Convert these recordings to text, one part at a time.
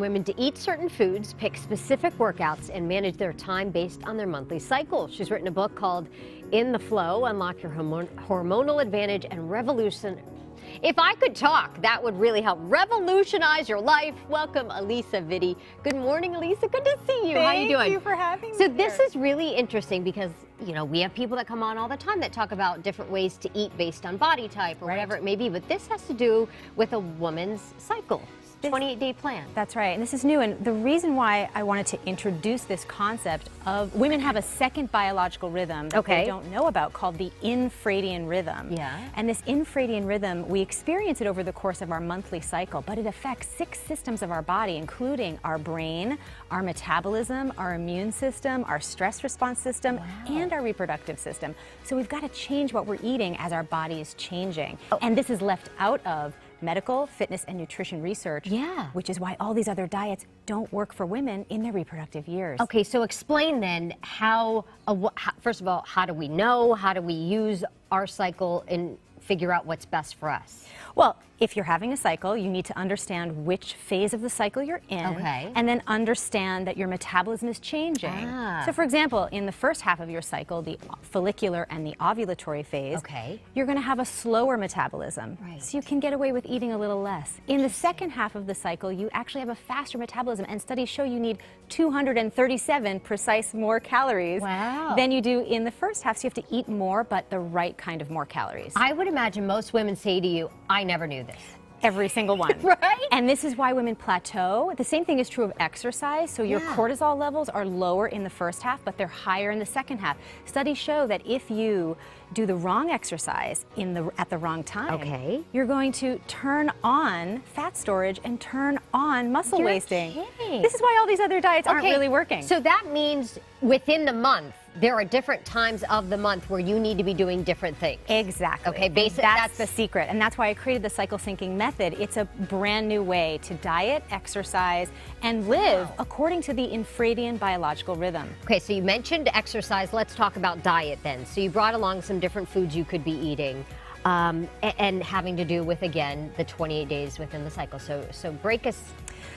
Women to eat certain foods, pick specific workouts, and manage their time based on their monthly cycle. She's written a book called In the Flow, Unlock Your Hormonal Advantage and Revolution. If I could talk, that would really help revolutionize your life. Welcome, Elisa Vitti. Good morning, Elisa. Good to see you. How are you doing? Thank you for having me. So this is really interesting because, you know, we have people that come on all the time that talk about different ways to eat based on body type or whatever it may be, but this has to do with a woman's cycle. 28-day plan. That's right, and this is new, and the reason why I wanted to introduce this concept of women have a second biological rhythm that they don't know about called the infradian rhythm. Yeah. And this infradian rhythm, we experience it over the course of our monthly cycle, but it affects 6 systems of our body, including our brain, our metabolism, our immune system, our stress response system, and our reproductive system. So we've got to change what we're eating as our body is changing. And this is left out of medical, fitness, and nutrition research, which is why all these other diets don't work for women in their reproductive years. Okay, so explain then how first of all, how do we know, how do we use our cycle and figure out what's best for us? Well, if you're having a cycle, you need to understand which phase of the cycle you're in, and then understand that your metabolism is changing. So for example, in the first half of your cycle, the follicular and the ovulatory phase, you're going to have a slower metabolism, so you can get away with eating a little less. In the second half of the cycle, you actually have a faster metabolism, and studies show you need 237 precise more calories than you do in the first half, so you have to eat more, but the right kind of more calories. I would imagine most women say to you, I never knew this. Every single one. And this is why women plateau. The same thing is true of exercise. So your cortisol levels are lower in the first half, but they're higher in the second half. Studies show that if you do the wrong exercise at the wrong time, you're going to turn on fat storage and turn on muscle wasting. This is why all these other diets aren't really working. So that means within the month, there are different times of the month where you need to be doing different things. Exactly. Okay, basically that's the secret, and that's why I created the cycle syncing method. It's a brand new way to diet, exercise, and live according to the infradian biological rhythm. Okay, so you mentioned exercise. Let's talk about diet then. So you brought along some different foods you could be eating, and having to do with, again, the 28 days within the cycle. So break us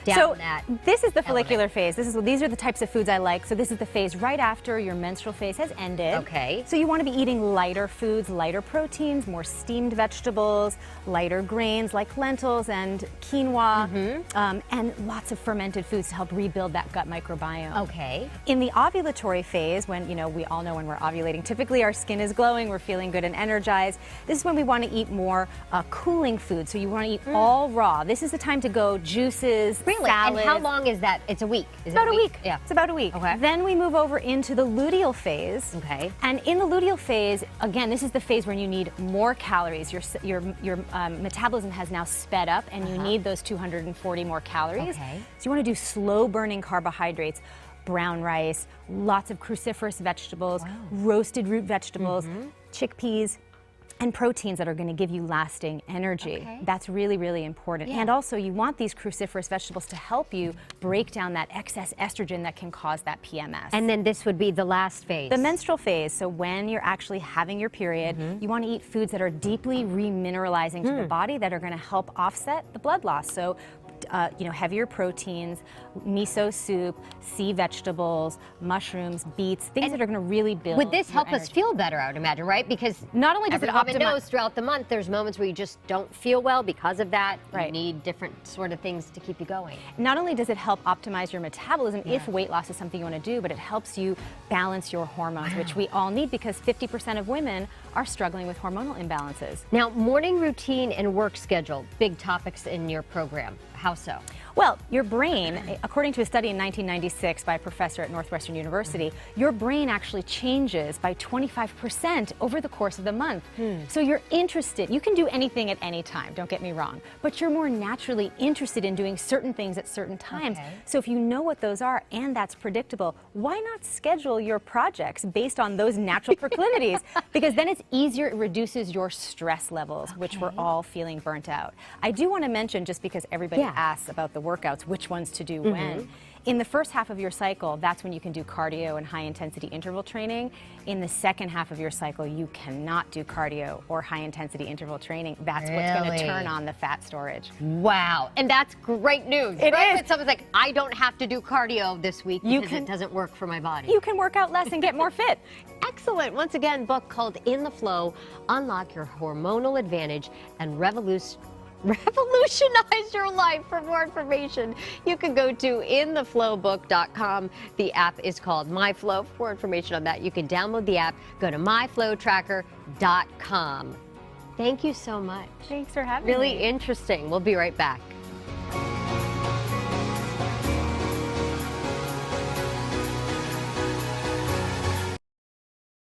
down that. This is the follicular phase. These are the types of foods I like. So this is the phase right after your menstrual phase has ended. So you want to be eating lighter foods, lighter proteins, more steamed vegetables, lighter grains like lentils and quinoa, and lots of fermented foods to help rebuild that gut microbiome. In the ovulatory phase, when, you know, we all know when we're ovulating, typically our skin is glowing, we're feeling good and energized. This is when we want to eat more cooling food. So you want to eat all raw. This is the time to go juices, salads. And how long is that? It's a week. Is about it a week? Yeah. It's about a week. Then we move over into the luteal phase. And in the luteal phase, again, this is the phase where you need more calories. Your metabolism has now sped up, and you need those 240 more calories. So you want to do slow burning carbohydrates. Brown rice, lots of cruciferous vegetables, roasted root vegetables, chickpeas, and proteins that are going to give you lasting energy. That's really, really important. And also, you want these cruciferous vegetables to help you break down that excess estrogen that can cause that PMS. And then this would be the last phase. The menstrual phase. So when you're actually having your period, you want to eat foods that are deeply remineralizing to the body, that are going to help offset the blood loss. So you know, heavier proteins, miso soup, sea vegetables, mushrooms, beets, things that are going to really build. Would this help us feel better, I would imagine, right? Because not only does it optimize, knows throughout the month, there's moments where you just don't feel well because of that. You need different sort of things to keep you going. Not only does it help optimize your metabolism if weight loss is something you want to do, but it helps you balance your hormones, which we all need because 50% of women are struggling with hormonal imbalances. Now, morning routine and work schedule, big topics in your program. How so? Well, your brain, according to a study in 1996 by a professor at Northwestern University, your brain actually changes by 25% over the course of the month. So you're interested, you can do anything at any time, don't get me wrong, but you're more naturally interested in doing certain things at certain times. So if you know what those are and that's predictable, why not schedule your projects based on those natural proclivities? Because then it's easier, it reduces your stress levels, which we're all feeling burnt out. I do want to mention, just because everybody asks about the workouts, which ones to do when. In the first half of your cycle, that's when you can do cardio and high-intensity interval training. In the second half of your cycle, you cannot do cardio or high-intensity interval training. That's what's going to turn on the fat storage. Wow. And that's great news. It is. When someone's like, I don't have to do cardio this week because it doesn't work for my body. You can work out less and get more fit. Excellent. Once again, book called In the Flow, Unlock Your Hormonal Advantage and Revolutionize your life. For more information, you can go to intheflowbook.com. The app is called MyFlow. For more information on that, you can download the app. Go to myflowtracker.com. Thank you so much. Thanks for having me. Really interesting. We'll be right back.